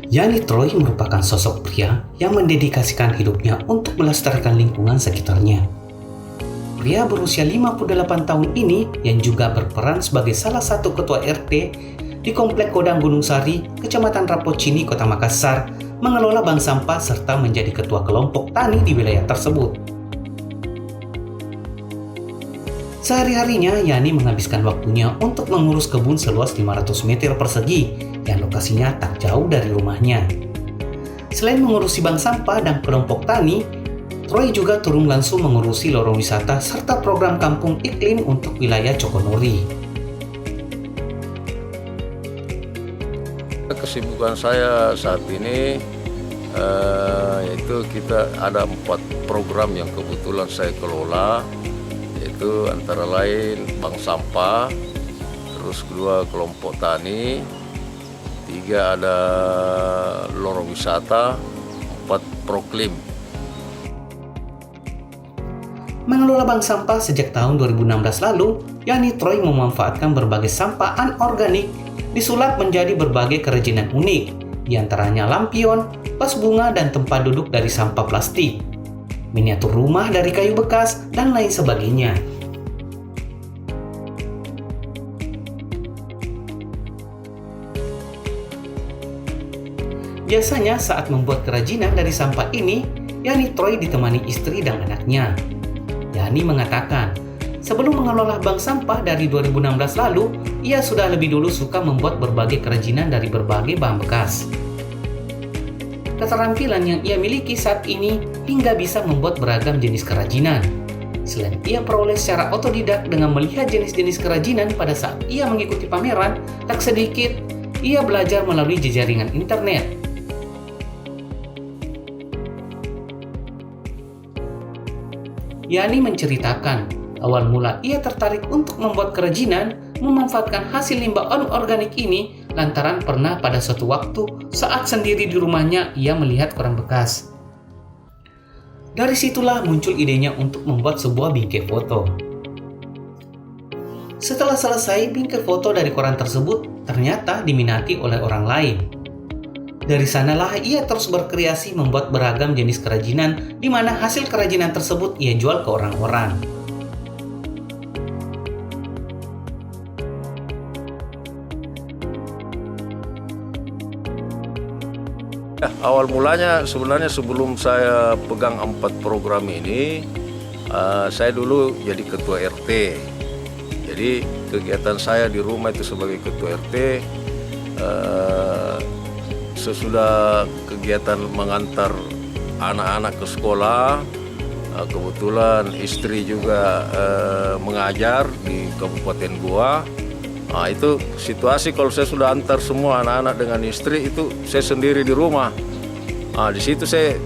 Yani Troy merupakan sosok pria yang mendedikasikan hidupnya untuk melestarikan lingkungan sekitarnya. Pria berusia 58 tahun ini yang juga berperan sebagai salah satu ketua RT di Komplek Kodang Gunung Sari, Kecamatan Rapocini, Kota Makassar, mengelola bank sampah serta menjadi ketua kelompok tani di wilayah tersebut. Sehari-harinya, Yani menghabiskan waktunya untuk mengurus kebun seluas 500 meter persegi yang lokasinya tak jauh dari rumahnya. Selain mengurusi bank sampah dan kelompok tani, Troy juga turun langsung mengurusi lorong wisata serta program kampung iklim untuk wilayah Cokonori. Kesibukan saya saat ini yaitu kita ada 4 program yang kebetulan saya kelola, yaitu antara lain bank sampah, terus kedua kelompok tani, 3 ada lorong wisata, 4 proklim. Mengelola bank sampah sejak tahun 2016 lalu, Yani Troy memanfaatkan berbagai sampah anorganik disulap menjadi berbagai kerajinan unik, diantaranya lampion, vas bunga dan tempat duduk dari sampah plastik, miniatur rumah dari kayu bekas, dan lain sebagainya. Biasanya saat membuat kerajinan dari sampah ini, Yani Troy ditemani istri dan anaknya. Yani mengatakan, sebelum mengelola bank sampah dari 2016 lalu, ia sudah lebih dulu suka membuat berbagai kerajinan dari berbagai bahan bekas. Keterampilan yang ia miliki saat ini hingga bisa membuat beragam jenis kerajinan. Selain ia peroleh secara otodidak dengan melihat jenis-jenis kerajinan pada saat ia mengikuti pameran, tak sedikit ia belajar melalui jejaringan internet. Yani menceritakan, awal mula ia tertarik untuk membuat kerajinan memanfaatkan hasil limbah anorganik ini lantaran pernah pada suatu waktu saat sendiri di rumahnya ia melihat koran bekas. Dari situlah muncul idenya untuk membuat sebuah bingkai foto. Setelah selesai, bingkai foto dari koran tersebut ternyata diminati oleh orang lain. Dari sanalah ia terus berkreasi membuat beragam jenis kerajinan di mana hasil kerajinan tersebut ia jual ke orang-orang. Awal mulanya sebenarnya sebelum saya pegang 4 program ini, saya dulu jadi ketua RT. Jadi kegiatan saya di rumah itu sebagai ketua RT, sesudah kegiatan mengantar anak-anak ke sekolah, kebetulan istri juga mengajar di Kabupaten Goa. Nah, itu situasi kalau saya sudah antar semua anak-anak dengan istri, itu saya sendiri di rumah. Nah, di situ saya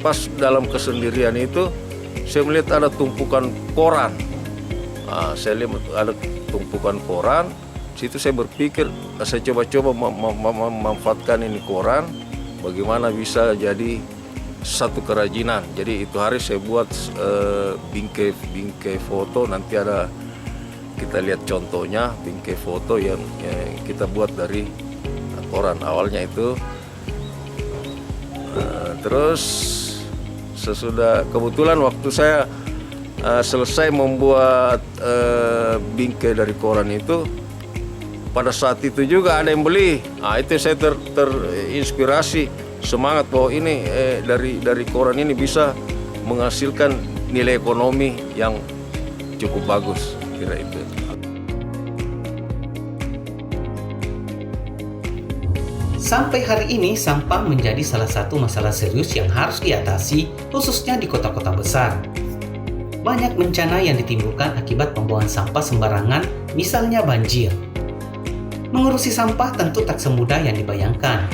pas dalam kesendirian itu saya melihat ada tumpukan koran. Nah, saya lihat ada tumpukan koran. Di situ saya berpikir, saya coba-coba memanfaatkan ini koran, bagaimana bisa jadi satu kerajinan. Jadi itu hari saya buat bingkai foto, nanti ada kita lihat contohnya bingkai foto yang kita buat dari koran awalnya itu. Terus sesudah kebetulan waktu saya selesai membuat bingkai dari koran itu, pada saat itu juga ada yang beli. Nah, itu saya terinspirasi, semangat bahwa ini dari koran ini bisa menghasilkan nilai ekonomi yang cukup bagus, kira itu. Sampai hari ini, sampah menjadi salah satu masalah serius yang harus diatasi, khususnya di kota-kota besar. Banyak bencana yang ditimbulkan akibat pembuangan sampah sembarangan, misalnya banjir. Mengurusi sampah tentu tak semudah yang dibayangkan.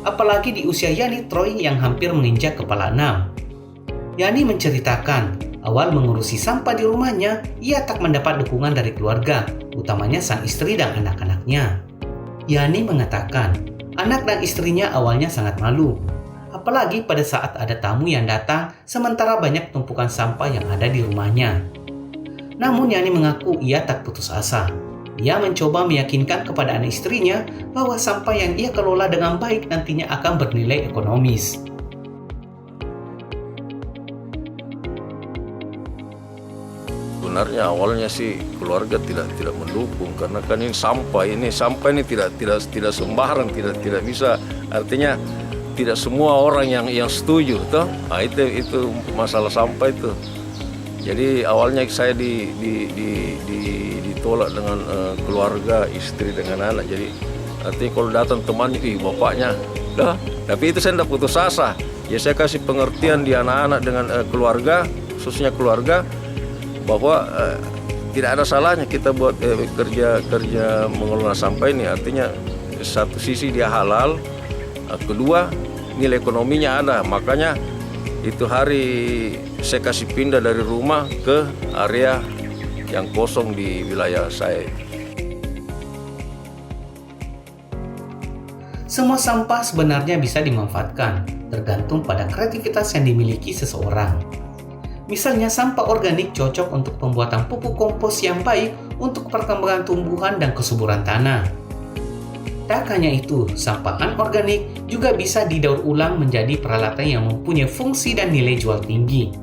Apalagi di usia Yani Troy yang hampir menginjak kepala 6. Yani menceritakan, awal mengurusi sampah di rumahnya, ia tak mendapat dukungan dari keluarga, utamanya sang istri dan anak-anaknya. Yani mengatakan, anak dan istrinya awalnya sangat malu. Apalagi pada saat ada tamu yang datang, sementara banyak tumpukan sampah yang ada di rumahnya. Namun Yani mengaku ia tak putus asa. Ia mencoba meyakinkan kepada anak istrinya bahwa sampah yang ia kelola dengan baik nantinya akan bernilai ekonomis. Sebenarnya awalnya sih keluarga tidak mendukung karena kan ini sampah ini tidak sembarang, tidak bisa, artinya tidak semua orang yang setuju toh. Nah, itu masalah sampah itu. Jadi awalnya saya ditolak dengan keluarga, istri dengan anak. Jadi artinya kalau datang temannya, bapaknya, dah. Tapi itu saya tidak putus asa. Ya saya kasih pengertian di anak-anak dengan keluarga, khususnya keluarga, bahwa tidak ada salahnya kita buat kerja mengelola sampah ini. Artinya satu sisi dia halal, kedua nilai ekonominya ada. Makanya itu hari saya kasih pindah dari rumah ke area yang kosong di wilayah saya. Semua sampah sebenarnya bisa dimanfaatkan, tergantung pada kreativitas yang dimiliki seseorang. Misalnya sampah organik cocok untuk pembuatan pupuk kompos yang baik untuk perkembangan tumbuhan dan kesuburan tanah. Tak hanya itu, sampah anorganik juga bisa didaur ulang menjadi peralatan yang mempunyai fungsi dan nilai jual tinggi.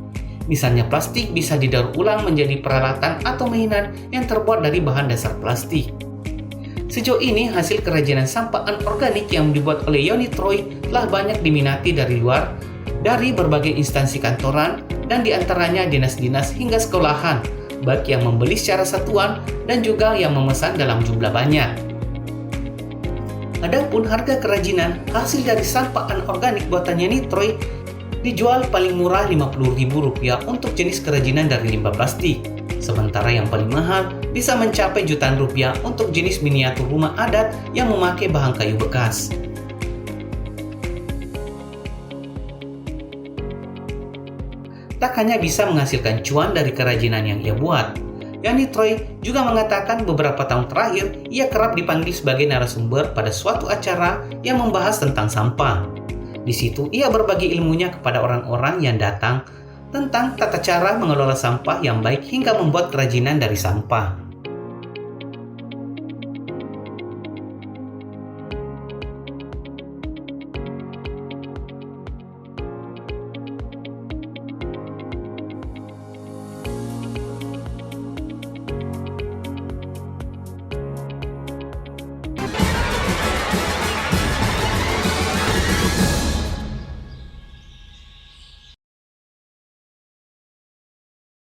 Misalnya plastik bisa didaur ulang menjadi peralatan atau mainan yang terbuat dari bahan dasar plastik. Sejauh ini, hasil kerajinan sampah anorganik yang dibuat oleh Yoni Troy telah banyak diminati dari luar, dari berbagai instansi kantoran, dan diantaranya dinas-dinas hingga sekolahan, baik yang membeli secara satuan dan juga yang memesan dalam jumlah banyak. Adapun harga kerajinan hasil dari sampah anorganik buatan Yoni Troy dijual paling murah Rp50.000 untuk jenis kerajinan dari limbah plastik. Sementara yang paling mahal bisa mencapai jutaan rupiah untuk jenis miniatur rumah adat yang memakai bahan kayu bekas. Tak hanya bisa menghasilkan cuan dari kerajinan yang ia buat, Yoni Troy juga mengatakan beberapa tahun terakhir ia kerap dipanggil sebagai narasumber pada suatu acara yang membahas tentang sampah. Di situ ia berbagi ilmunya kepada orang-orang yang datang tentang tata cara mengelola sampah yang baik hingga membuat kerajinan dari sampah.